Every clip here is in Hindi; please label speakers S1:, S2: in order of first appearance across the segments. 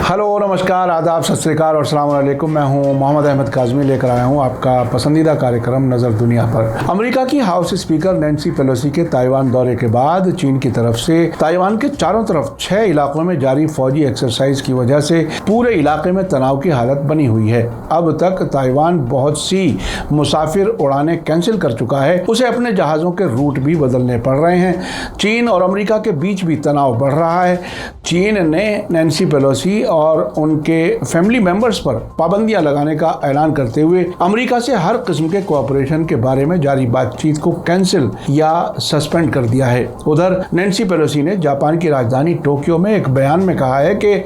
S1: हेलो, नमस्कार, आदाब, सत श्री अकाल और अस्सलाम वालेकुम। मैं हूं मोहम्मद अहमद काज़मी, लेकर आया हूं आपका पसंदीदा कार्यक्रम नज़र दुनिया पर। अमेरिका की हाउस स्पीकर नैन्सी पेलोसी के ताइवान दौरे के बाद चीन की तरफ से ताइवान के चारों तरफ 6 इलाकों में जारी फौजी एक्सरसाइज की वजह से पूरे इलाके में तनाव की हालत बनी हुई है। अब तक ताइवान बहुत सी मुसाफिर उड़ानें कैंसिल कर चुका है, उसे अपने जहाज़ों के रूट भी बदलने पड़ रहे हैं। चीन और अमेरिका के बीच भी तनाव बढ़ रहा है। चीन ने नैन्सी पेलोसी और उनके फैमिली मेंबर्स पर पाबंदियां लगाने का ऐलान करते हुए अमेरिका से हर किस्म के कोऑपरेशन के बारे में जारी बातचीत को कैंसिल या सस्पेंड कर दिया है। उधर नैन्सी पेलोसी ने जापान की राजधानी टोक्यो में एक बयान में कहा है कि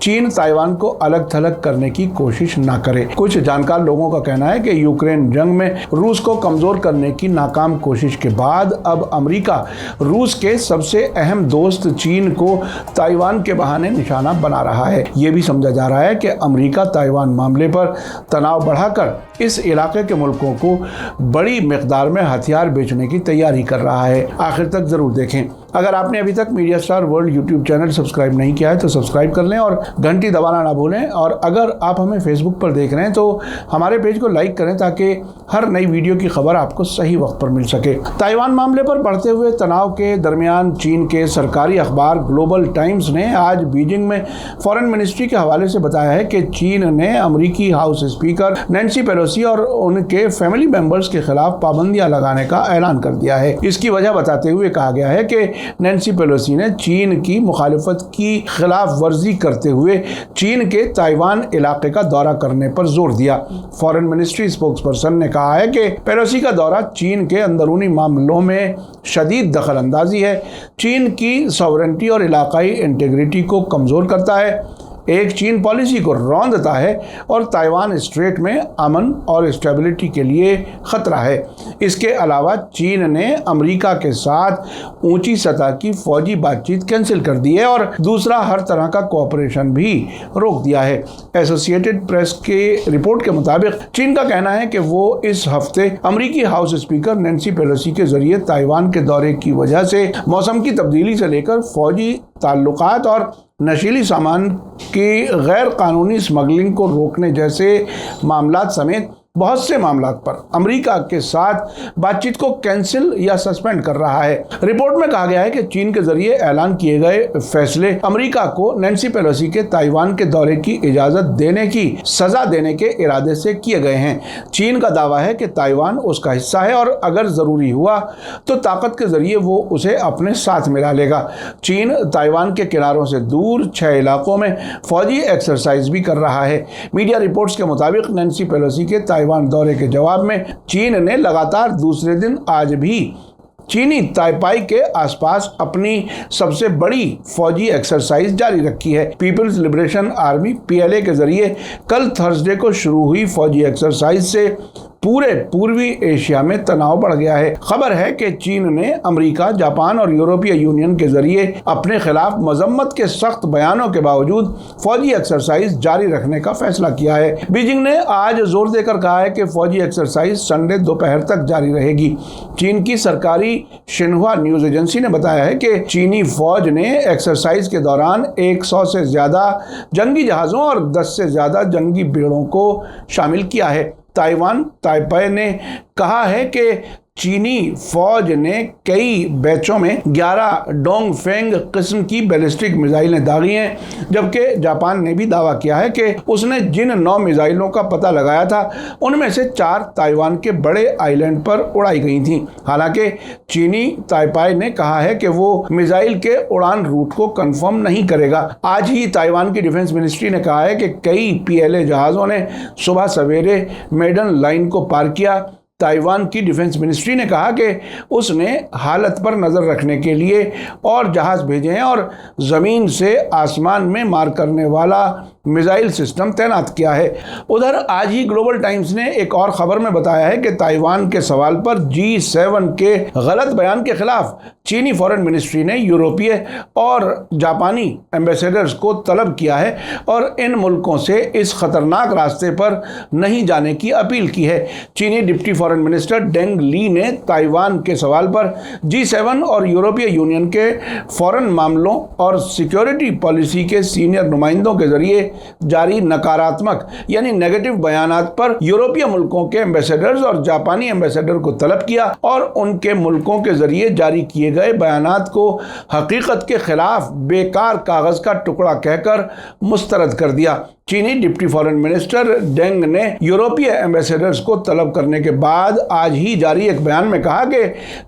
S1: चीन ताइवान को अलग थलग करने की कोशिश न करे। कुछ जानकार लोगों का कहना है कि यूक्रेन जंग में रूस को कमजोर करने की नाकाम कोशिश के बाद अब अमेरिका रूस के सबसे अहम दोस्त चीन को ताइवान के बहाने निशाना बना रहा है। ये भी समझा जा रहा है कि अमेरिका ताइवान मामले पर तनाव बढ़ाकर इस इलाके के मुल्कों को बड़ी मिकदार में हथियार बेचने की तैयारी कर रहा है। आखिर तक जरूर देखें। अगर आपने अभी तक media star world YouTube channel subscribe नहीं किया है तो सब्सक्राइब कर लें और घंटी दबाना ना भूलें। और अगर आप हमें फेसबुक पर देख रहे हैं तो हमारे पेज को लाइक करें ताकि हर नई वीडियो की खबर आपको सही वक्त पर मिल सके। ताइवान मामले पर बढ़ते हुए तनाव के दरमियान चीन के सरकारी अखबार ग्लोबल टाइम्स ने आज बीजिंग में फॉरेन मिनिस्ट्री के हवाले से बताया है कि चीन ने अमेरिकी हाउस स्पीकर नैन्सी पेलोसी और उनके फैमिली मेंबर्स के खिलाफ पाबंदियां लगाने का ऐलान कर दिया है। इसकी वजह बताते हुए कहा गया है कि नैन्सी पेलोसी ने चीन की मुखालिफत की खिलाफ वर्जी करते हुए चीन के ताइवान इलाके का दौरा करने पर जोर दिया। फॉरेन मिनिस्ट्री स्पोक्सपर्सन ने कहा है कि पेलोसी का दौरा चीन के अंदरूनी मामलों में शदीद दखल अंदाजी है, चीन की सॉवरेंटी और इलाकाई इंटीग्रिटी को कमज़ोर करता है, एक चीन पॉलिसी को रौंदता है और ताइवान स्ट्रेट में अमन और स्टेबिलिटी के लिए खतरा है। इसके अलावा चीन ने अमेरिका के साथ ऊंची सतह की फौजी बातचीत कैंसिल कर दी है और दूसरा हर तरह का कोऑपरेशन भी रोक दिया है। एसोसिएटेड प्रेस के रिपोर्ट के मुताबिक चीन का कहना है कि वो इस हफ्ते अमेरिकी हाउस स्पीकर नैन्सी पेलोसी के जरिए ताइवान के दौरे की वजह से मौसम की तब्दीली से लेकर फौजी ताल्लुकात और नशीली सामान की गैर कानूनी स्मगलिंग को रोकने जैसे मामलात समेत बहुत से मामलात पर अमेरिका के साथ बातचीत को कैंसिल या सस्पेंड कर रहा है। रिपोर्ट में कहा गया है कि चीन के जरिए ऐलान किए गए फैसले अमेरिका को नैन्सी पेलोसी के ताइवान के दौरे की इजाजत देने की सजा देने के इरादे से किए गए हैं। चीन का दावा है कि ताइवान उसका हिस्सा है और अगर जरूरी हुआ तो ताकत के जरिए वो उसे अपने साथ मिला लेगा। चीन ताइवान के किनारों से दूर 6 इलाकों में फौजी एक्सरसाइज भी कर रहा है। मीडिया रिपोर्ट्स के मुताबिक नैन्सी पेलोसी के ताइवान दौरे के जवाब में चीन ने लगातार दूसरे दिन आज भी चीनी ताइपाई के आसपास अपनी सबसे बड़ी फौजी एक्सरसाइज जारी रखी है। पीपल्स लिबरेशन आर्मी पीएलए के जरिए कल थर्सडे को शुरू हुई फौजी एक्सरसाइज से पूरे पूर्वी एशिया में तनाव बढ़ गया है। खबर है कि चीन ने अमेरिका, जापान और यूरोपीय यूनियन के जरिए अपने खिलाफ मजम्मत के सख्त बयानों के बावजूद फौजी एक्सरसाइज जारी रखने का फैसला किया है। बीजिंग ने आज जोर देकर कहा है कि फौजी एक्सरसाइज संडे दोपहर तक जारी रहेगी। चीन की सरकारी शिन्हुआ न्यूज एजेंसी ने बताया है कि चीनी फौज ने एक्सरसाइज के दौरान 100 से ज्यादा जंगी जहाजों और 10 से ज्यादा जंगी बेड़ों को शामिल किया है। ताइवान ताइपाई ने कहा है कि चीनी फौज ने कई बैचों में 11 डोंगफेंग किस्म की बैलिस्टिक मिसाइलें दागी हैं, जबकि जापान ने भी दावा किया है कि उसने जिन 9 मिसाइलों का पता लगाया था उनमें से 4 ताइवान के बड़े आइलैंड पर उड़ाई गई थीं। हालांकि चीनी ताइपाई ने कहा है कि वो मिसाइल के उड़ान रूट को कंफर्म नहीं करेगा। आज ही ताइवान की डिफेंस मिनिस्ट्री ने कहा है कि कई पीएलए जहाज़ों ने सुबह सवेरे मेडन लाइन को पार किया। ताइवान की डिफेंस मिनिस्ट्री ने कहा कि उसने हालत पर नज़र रखने के लिए और जहाज़ भेजे हैं और ज़मीन से आसमान में मार करने वाला मिसाइल सिस्टम तैनात किया है। उधर आज ही ग्लोबल टाइम्स ने एक और खबर में बताया है कि ताइवान के सवाल पर G7 के गलत बयान के खिलाफ चीनी फॉरेन मिनिस्ट्री ने यूरोपीय और जापानी एम्बेसडर्स को तलब किया है और इन मुल्कों से इस खतरनाक रास्ते पर नहीं जाने की अपील की है। चीनी deputy foreign foreign minister Deng Li ने ताइवान के सवाल पर G7 और यूरोपीय यूनियन के फॉरेन मामलों और सिक्योरिटी पॉलिसी के सीनियर नुमाइंदों के जरिए जारी नकारात्मक यानी नेगेटिव बयानात पर यूरोपीय मुल्कों के एम्बेसडर्स और जापानी एम्बेसडर को तलब किया और उनके मुल्कों के जरिए जारी किए गए बयानात को हकीकत के खिलाफ बेकार कागज का टुकड़ा कहकर मुस्तरद कर दिया। चीनी डिप्टी फॉरेन मिनिस्टर डेंग ने यूरोपीय एम्बेसडर्स को तलब करने के बाद आज ही जारी एक बयान में कहा कि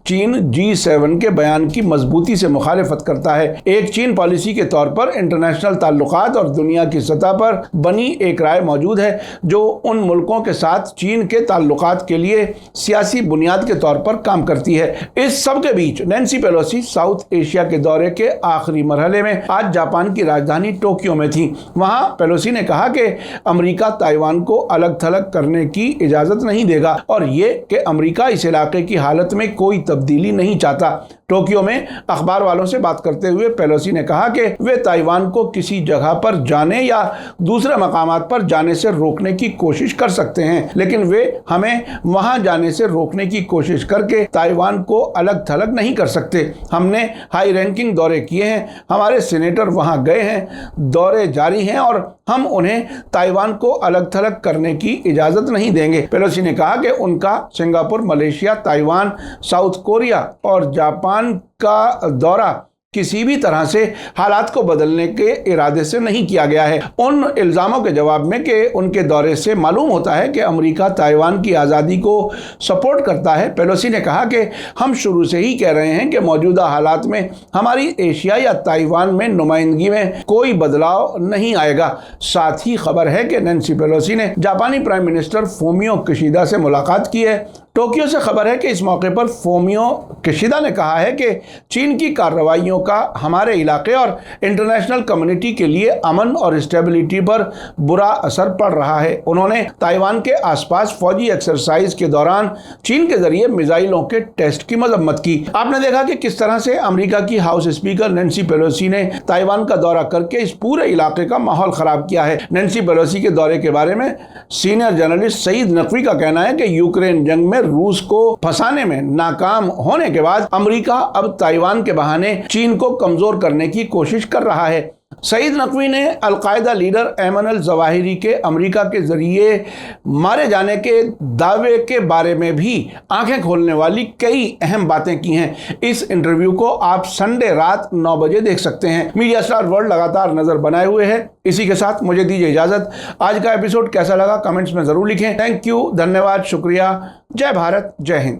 S1: चीन G7 के बयान की मजबूती से मुखालिफत करता है। एक चीन पॉलिसी के तौर पर इंटरनेशनल ताल्लुकात और दुनिया की सतह पर बनी एक राय मौजूद है जो उन मुल्कों के साथ चीन के ताल्लुकात के लिए सियासी बुनियाद के तौर पर काम करती है। इस सब के बीच नैन्सी पेलोसी साउथ एशिया के दौरे के आखिरी मरहले में आज जापान की राजधानी टोक्यो में थी। वहां पेलोसी ने कहा कि अमेरिका ताइवान को अलग थलग करने की इजाजत नहीं देगा और ये कि अमेरिका इस इलाके की हालत में कोई तब्दीली नहीं चाहता। टोक्यो में अखबार वालों से बात करते हुए पेलोसी ने कहा कि वे ताइवान को किसी जगह पर जाने या दूसरे मकामात पर जाने से रोकने की कोशिश कर सकते हैं, लेकिन वे हमें वहां जाने से रोकने की कोशिश करके ताइवान को अलग थलग नहीं कर सकते। हमने हाई रैंकिंग दौरे किए हैं, हमारे सीनेटर वहां गए हैं, दौरे जारी हैं और हम उन्हें ताइवान को अलग थलग करने की इजाजत नहीं देंगे। पेलोसी ने कहा कि उनका Singapore, Malaysia, Taiwan, south Korea और जापान का दौरा किसी भी तरह से हालात को बदलने के इरादे से नहीं किया गया है। उन इल्जामों के जवाब में कि उनके दौरे से मालूम होता है कि अमेरिका ताइवान की आज़ादी को सपोर्ट करता है, पेलोसी ने कहा कि हम शुरू से ही कह रहे हैं कि मौजूदा हालात में हमारी एशिया या ताइवान में नुमाइंदगी में कोई बदलाव नहीं आएगा। साथ ही खबर है कि नैन्सी पेलोसी ने जापानी प्राइम मिनिस्टर फूमियो किशिदा से मुलाकात की है। टोक्यो से खबर है कि इस मौके पर फूमियो किशिदा ने कहा है कि चीन की कार्रवाइयों का हमारे इलाके और इंटरनेशनल कम्युनिटी के लिए अमन और स्टेबिलिटी पर बुरा असर पड़ रहा है। उन्होंने ताइवान के आसपास फौजी एक्सरसाइज के दौरान चीन के जरिए मिसाइलों के टेस्ट की मजम्मत की। आपने देखा कि किस तरह से अमेरिका की हाउस स्पीकर नैन्सी पेलोसी ने ताइवान का दौरा करके इस पूरे इलाके का माहौल खराब किया है। नैन्सी पेलोसी के दौरे के बारे में सीनियर जर्नलिस्ट सईद नकवी का कहना है कि यूक्रेन जंग में रूस को फंसाने में नाकाम होने के बाद अमेरिका अब ताइवान के बहाने चीन को कमजोर करने की कोशिश कर रहा है। सईद नकवी ने अलकायदा लीडर ऐमन अल ज़वाहिरी के अमेरिका के जरिए मारे जाने के दावे के बारे में भी आंखें खोलने वाली कई अहम बातें की हैं। इस इंटरव्यू को आप संडे रात 9 बजे देख सकते हैं। मीडिया स्टार वर्ल्ड लगातार नजर बनाए हुए है। इसी के साथ मुझे दीजिए इजाजत। आज का एपिसोड कैसा लगा कमेंट्स में जरूर लिखें। थैंक यू, धन्यवाद, शुक्रिया। जय भारत, जय हिंद।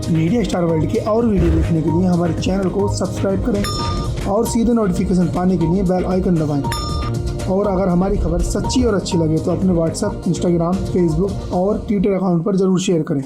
S2: मीडिया स्टार वर्ल्ड के और वीडियो देखने के लिए हमारे चैनल को सब्सक्राइब करें और सीधे नोटिफिकेशन पाने के लिए बेल आइकन दबाएं। और अगर हमारी खबर सच्ची और अच्छी लगे तो अपने व्हाट्सएप, इंस्टाग्राम, फेसबुक और ट्विटर अकाउंट पर ज़रूर शेयर करें।